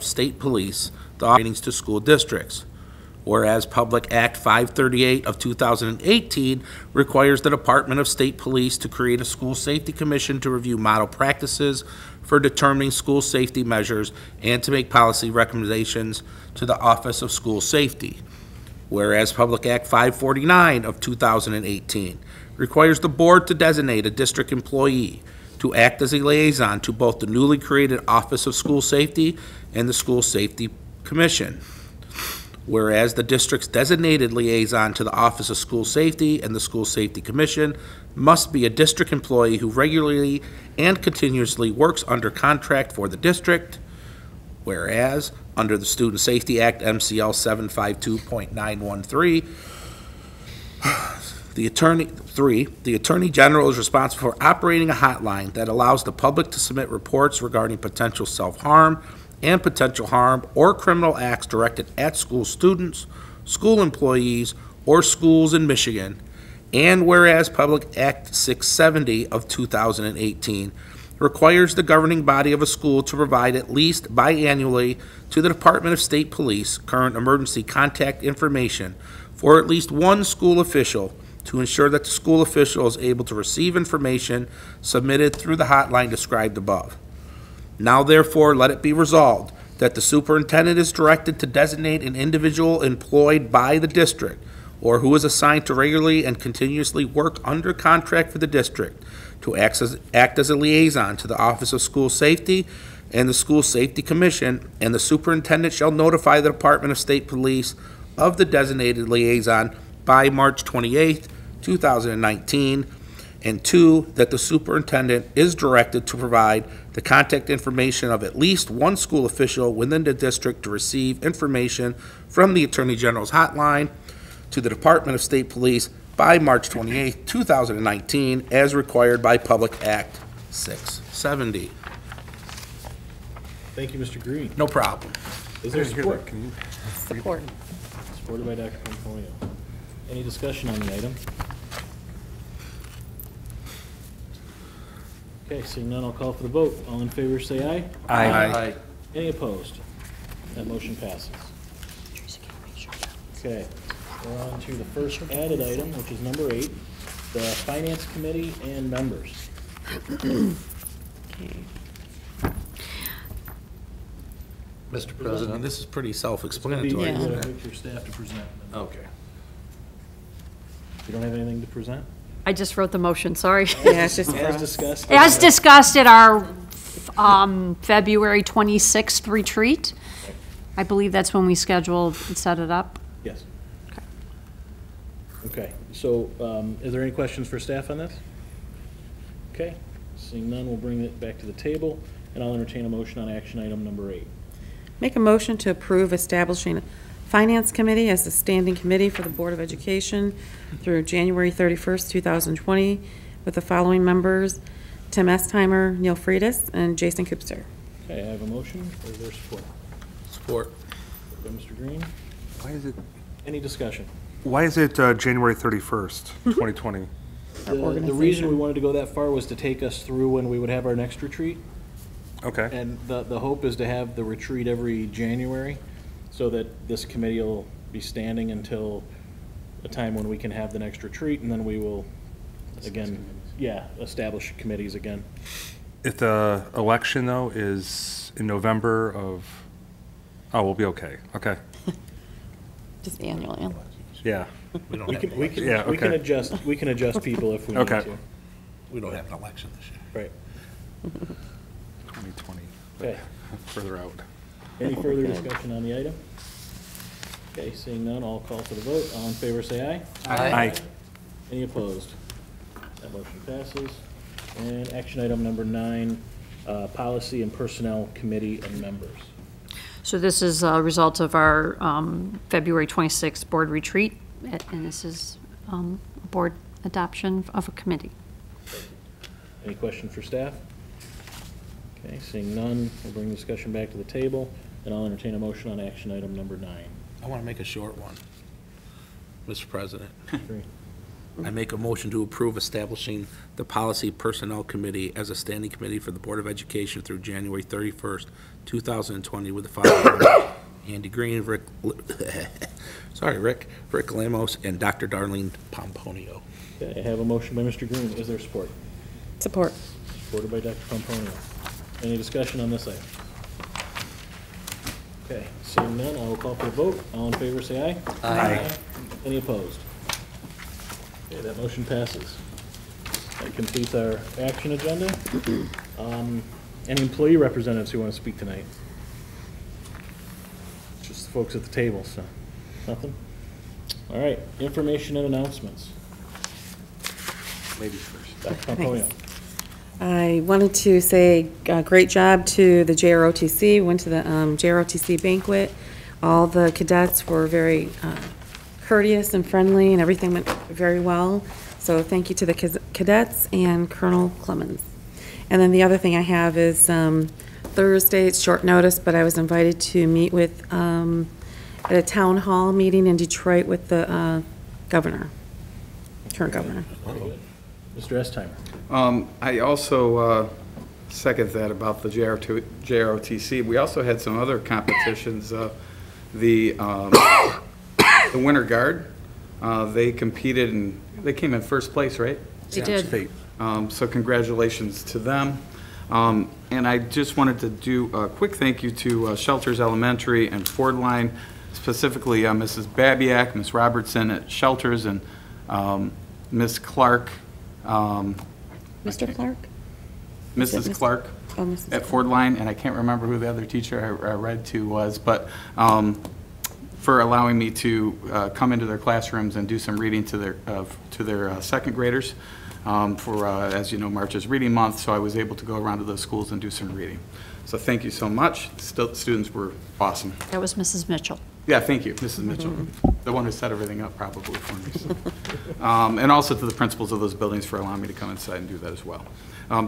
State Police the ratings to school districts. Whereas Public Act 538 of 2018 requires the Department of State Police to create a school safety commission to review model practices for determining school safety measures and to make policy recommendations to the Office of School Safety. Whereas Public Act 549 of 2018 requires the board to designate a district employee to act as a liaison to both the newly created Office of School Safety and the School Safety Commission. Whereas the district's designated liaison to the Office of School Safety and the School Safety Commission must be a district employee who regularly and continuously works under contract for the district. Whereas, under the Student Safety Act, MCL 752.913, the Attorney General is responsible for operating a hotline that allows the public to submit reports regarding potential self-harm and potential harm or criminal acts directed at school students, school employees, or schools in Michigan. And whereas Public Act 670 of 2018 requires the governing body of a school to provide at least biannually to the Department of State Police current emergency contact information for at least one school official to ensure that the school official is able to receive information submitted through the hotline described above. Now therefore let it be resolved that the superintendent is directed to designate an individual employed by the district or who is assigned to regularly and continuously work under contract for the district to act as a liaison to the Office of School Safety and the School Safety Commission, and the superintendent shall notify the Department of State Police of the designated liaison by March 28th, 2019. And 2, that the superintendent is directed to provide the contact information of at least one school official within the district to receive information from the Attorney General's hotline to the Department of State Police by March 28, 2019, as required by Public Act 670. Thank you, Mr. Green. No problem. Is there support? Support. Supported by Dr. Pomponio. Any discussion on the item? Okay, seeing none, I'll call for the vote. All in favor, say aye. Aye. Any opposed? That motion passes. Okay, we're on to the first added item, which is number 8, the Finance Committee and members. Mr. President, This is pretty It's self-explanatory. gonna be, Yeah. we're gonna wait for staff to present. okay. You don't have anything to present? I just wrote the motion, sorry. Yeah, it's just As discussed. As discussed at our February 26th retreat. I believe that's when we scheduled and set it up. Yes. Okay, so is there any questions for staff on this? Okay, seeing none, we'll bring it back to the table, and I'll entertain a motion on action item number 8. Make a motion to approve establishing a Finance Committee as the standing committee for the Board of Education through January 31st, 2020, with the following members: Tim Estheimer, Neil Freitas, and Jason Koopster. Okay, I have a motion. Is there support? Support. By Mr. Green. Any discussion? Why is it January 31st, 2020? The reason we wanted to go that far was to take us through when we would have our next retreat. Okay. And the hope is to have the retreat every January, so that this committee will be standing until a time when we can have the next retreat, and then we will, again, establish committees again. If the election, though, is in November of, we'll be okay. Okay. Just annually. Yeah. We don't We have can, an we election. can, Yeah, we can okay. adjust, we can adjust people if we need Okay. to. We don't have an election this year. Right. 2020, Okay. further out. Any further discussion on the item? Okay, seeing none, I'll call for the vote. All in favor, say aye. Aye. Any opposed? That motion passes. And action item number 9, Policy and Personnel Committee and members. So this is a result of our February 26th board retreat, and this is a board adoption of a committee. Any question for staff? Okay, seeing none, we'll bring the discussion back to the table, and I'll entertain a motion on action item number 9. I want to make a short one, Mr. President. I make a motion to approve establishing the Policy Personnel Committee as a standing committee for the Board of Education through January 31st, 2020, with the following members: Andy Green, Rick Lamos, and Dr. Darlene Pomponio. Okay, I have a motion by Mr. Green. Is there support? Support. Supported by Dr. Pomponio. Any discussion on this item? Okay, seeing none, I will call for a vote. All in favor, say aye. Aye. Any opposed? Okay, that motion passes. That completes our action agenda. Any employee representatives who want to speak tonight? Just the folks at the table, so, nothing? All right, information and announcements. Ladies first. Dr. Pomponio. I wanted to say great job to the JROTC. Went to the JROTC banquet. All the cadets were very courteous and friendly, and everything went very well. So thank you to the cadets and Colonel Clemens. And then the other thing I have is Thursday, it's short notice, but I was invited to meet with, at a town hall meeting in Detroit with the governor, current governor. Very good. Mr. Estimer. I also second that about the JROTC. We also had some other competitions. The Winter Guard, they competed and they came in first place, right? They did. So congratulations to them. And I just wanted to do a quick thank you to Shelters Elementary and Ford Line, specifically Mrs. Babiak, Ms. Robertson at Shelters, and Ms. Clark. Mr. Clark? Mrs. Clark Oh, Mrs. at Ford Line, and I can't remember who the other teacher I read to was, but for allowing me to come into their classrooms and do some reading to their second graders. As you know, March is Reading Month, so I was able to go around to those schools and do some reading. So thank you so much. Students were awesome. That was Mrs. Mitchell. Yeah, thank you, Mrs. Mitchell, the one who set everything up probably for me. So. And also to the principals of those buildings for allowing me to come inside and do that as well.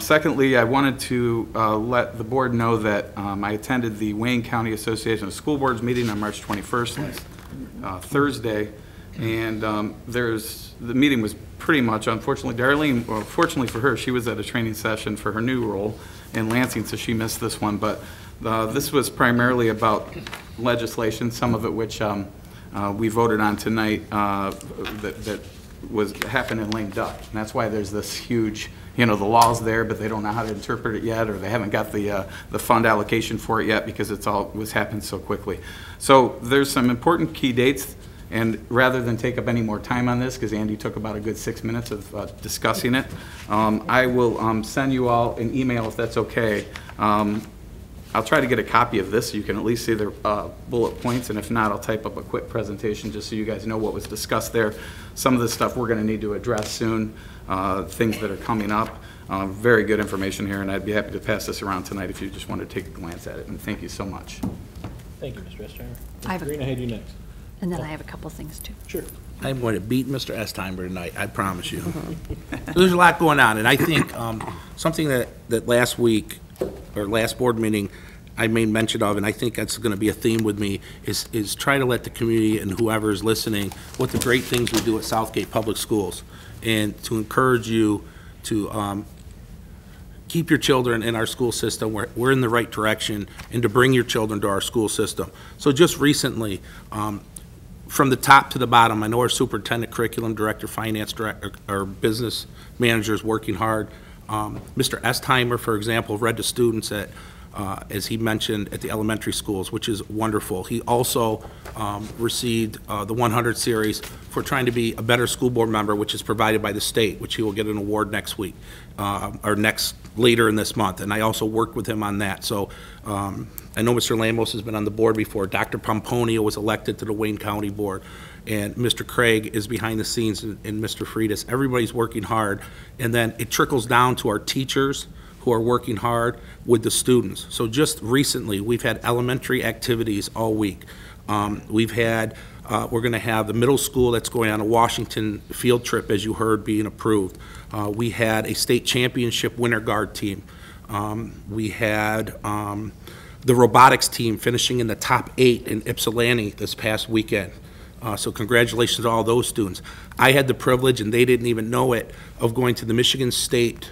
Secondly, I wanted to let the board know that I attended the Wayne County Association of School Boards meeting on March 21st, Thursday, and the meeting was pretty much, unfortunately, Darlene, well, fortunately for her, she was at a training session for her new role in Lansing, so she missed this one, but this was primarily about legislation, some of it which we voted on tonight that happened in lame duck. And that's why there's this huge, the law's there, but they don't know how to interpret it yet, or they haven't got the fund allocation for it yet because it's all was happened so quickly. So there's some important key dates, and rather than take up any more time on this, because Andy took about a good 6 minutes of discussing it, I will send you all an email if that's okay. I'll try to get a copy of this so you can at least see the bullet points, and if not, I'll type up a quick presentation just so you guys know what was discussed there. Some of the stuff we're going to need to address soon, things that are coming up. Very good information here, and I'd be happy to pass this around tonight if you just want to take a glance at it, and thank you so much. Thank you, Mr. Estimer. I have Mr. a- Green, I had you next. And then I have a couple things too. Sure. I'm going to beat Mr. Estheimer tonight, I promise you. There's a lot going on, and I think something that last week, or last board meeting, I made mention of, and I think that's going to be a theme with me, is try to let the community and whoever is listening what the great things we do at Southgate Public Schools, and to encourage you to keep your children in our school system. We're in the right direction, and to bring your children to our school system. So just recently, from the top to the bottom, I know our superintendent, curriculum director, finance director, our business managers working hard. Mr. Estheimer, for example, read to students at, as he mentioned, at the elementary schools, which is wonderful. He also received the 100 series for trying to be a better school board member, which is provided by the state, which he will get an award next week, or later in this month. And I also worked with him on that. So I know Mr. Lamos has been on the board before. Dr. Pomponio was elected to the Wayne County Board, and Mr. Craig is behind the scenes, and Mr. Freitas. Everybody's working hard, and then it trickles down to our teachers who are working hard with the students. So just recently, we've had elementary activities all week. We've had, we're going to have the middle school that's going on a Washington field trip, as you heard, being approved. We had a state championship winter guard team. We had the robotics team finishing in the top 8 in Ypsilanti this past weekend. So congratulations to all those students. I had the privilege, and they didn't even know it, of going to the Michigan State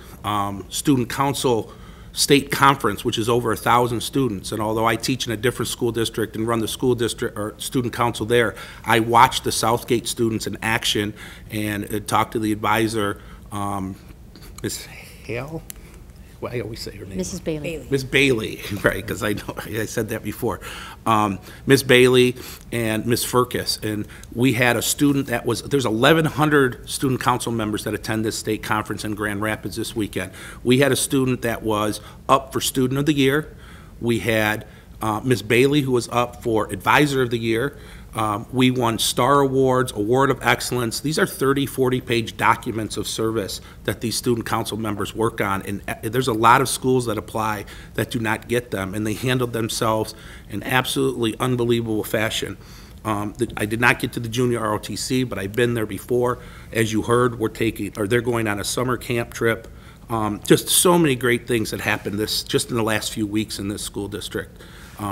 Student Council State Conference, which is over 1,000 students. And although I teach in a different school district and run the school district or student council there, I watched the Southgate students in action and talked to the advisor, Ms. Hale? Well, I always say her name. Mrs. Bailey. Ms. Bailey, right, because I know, I said that before. Ms. Bailey and Ms. Furkis, and we had a student that was, there's 1,100 student council members that attend this state conference in Grand Rapids this weekend. We had a student that was up for Student of the Year. We had Ms. Bailey, who was up for Advisor of the Year. We won Star Awards, Award of Excellence. These are 30, 40-page documents of service that these student council members work on, and there's a lot of schools that apply that do not get them, and they handled themselves in absolutely unbelievable fashion. I did not get to the junior ROTC, but I've been there before. As you heard, they're going on a summer camp trip. Just so many great things that happened just in the last few weeks in this school district.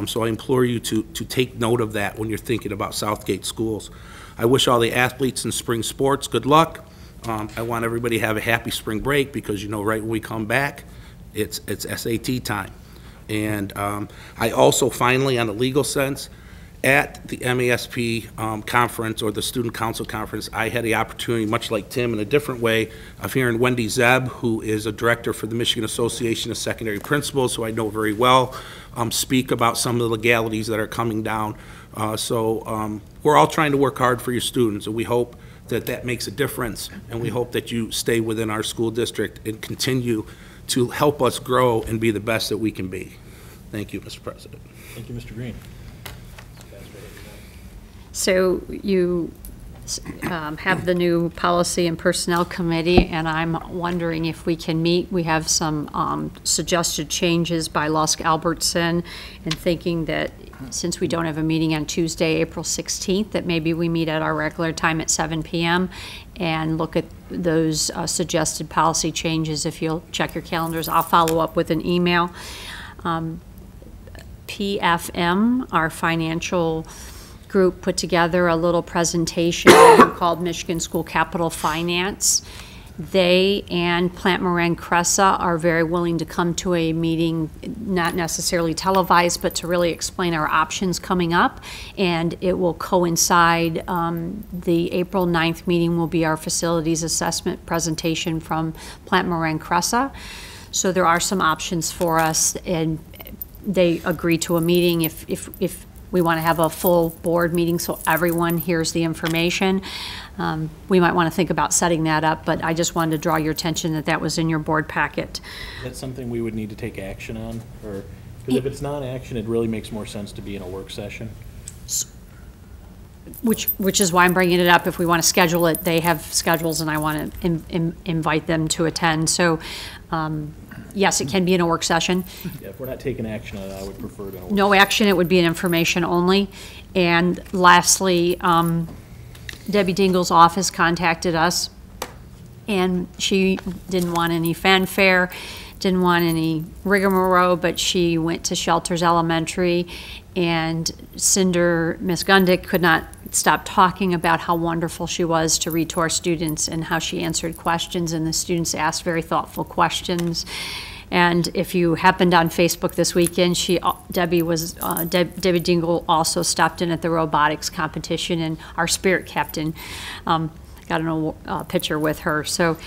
So I implore you to take note of that when you're thinking about Southgate schools. I wish all the athletes in spring sports good luck. I want everybody to have a happy spring break, because you know right when we come back, it's SAT time. And I also finally, on a legal sense, at the MASP conference, or the Student Council Conference, I had the opportunity, much like Tim in a different way, of hearing Wendy Zebb, who is a director for the Michigan Association of Secondary Principals, who I know very well, speak about some of the legalities that are coming down. So we're all trying to work hard for your students, and we hope that that makes a difference, and we hope that you stay within our school district and continue to help us grow and be the best that we can be. Thank you, Mr. President. Thank you, Mr. Green. So you have the new Policy and Personnel Committee, and I'm wondering if we can meet. We have some suggested changes by Lusk Albertson, and thinking that since we don't have a meeting on Tuesday, April 16th, that maybe we meet at our regular time at 7 p.m. and look at those suggested policy changes. If you'll check your calendars, I'll follow up with an email. PFM, our financial group, put together a little presentation called Michigan School Capital Finance. They and Plant Moran Cressa are very willing to come to a meeting, not necessarily televised, but to really explain our options coming up. And it will coincide, the April 9th meeting will be our facilities assessment presentation from Plant Moran Cressa. So there are some options for us, and they agree to a meeting if we want to have a full board meeting so everyone hears the information. We might want to think about setting that up, but I just wanted to draw your attention that that was in your board packet. That's something we would need to take action on, or, because if it's non-action, it really makes more sense to be in a work session. Which is why I'm bringing it up. If we want to schedule it, they have schedules, and I want to invite them to attend. So, yes, it can be in a work session. Yeah, if we're not taking action on it, I would prefer to. No action, it would be an information only. And lastly, Debbie Dingle's office contacted us, and she didn't want any fanfare, didn't want any rigmarole, but she went to Shelters Elementary, and Cinder, Miss Gundick, could not stop talking about how wonderful she was to read to our students and how she answered questions, and the students asked very thoughtful questions. And if you happened on Facebook this weekend, Debbie Dingle also stopped in at the robotics competition, and our spirit captain got a picture with her. So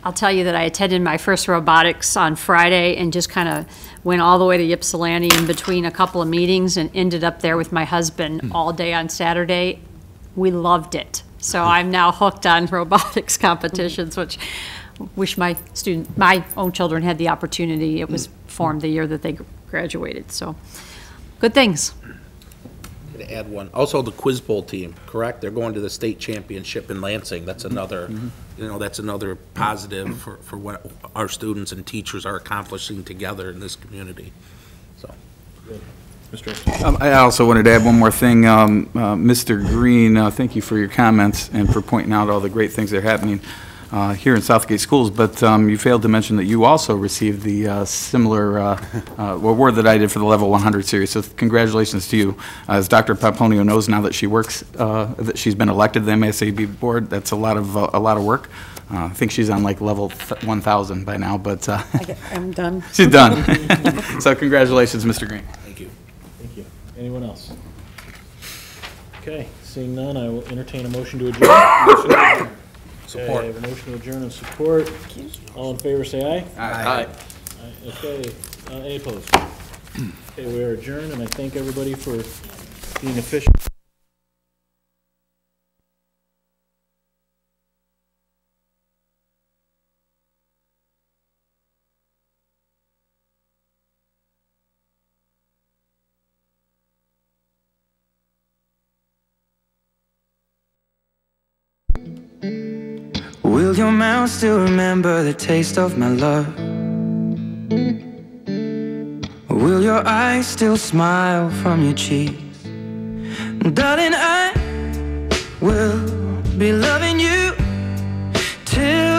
I'll tell you that I attended my first robotics on Friday and just kind of went all the way to Ypsilanti in between a couple of meetings, and ended up there with my husband all day on Saturday. We loved it. So I'm now hooked on robotics competitions, which wish my own children had the opportunity. It was formed the year that they graduated. So good things. To add one, also the Quiz Bowl team, correct? They're going to the state championship in Lansing. That's another, that's another positive for what our students and teachers are accomplishing together in this community. So, Mr. I also wanted to add one more thing. Mr. Green, thank you for your comments and for pointing out all the great things that are happening. here in Southgate Schools, but you failed to mention that you also received the similar award that I did for the Level 100 series, so congratulations to you. As Dr. Pomponio knows now that she works, that she's been elected to the MASAB board, that's a lot of work. I think she's on like level 1,000 by now, but I'm done. she's done. So congratulations, Mr. Green. Thank you. Thank you. Anyone else? Okay, seeing none, I will entertain a motion to adjourn. Support. Okay, I have a motion to adjourn and support. All in favor, say aye. Aye. Aye. Okay, any opposed? Okay, we are adjourned, and I thank everybody for being efficient. Will your mouth still remember the taste of my love? Or will your eyes still smile from your cheeks? Darling, I will be loving you till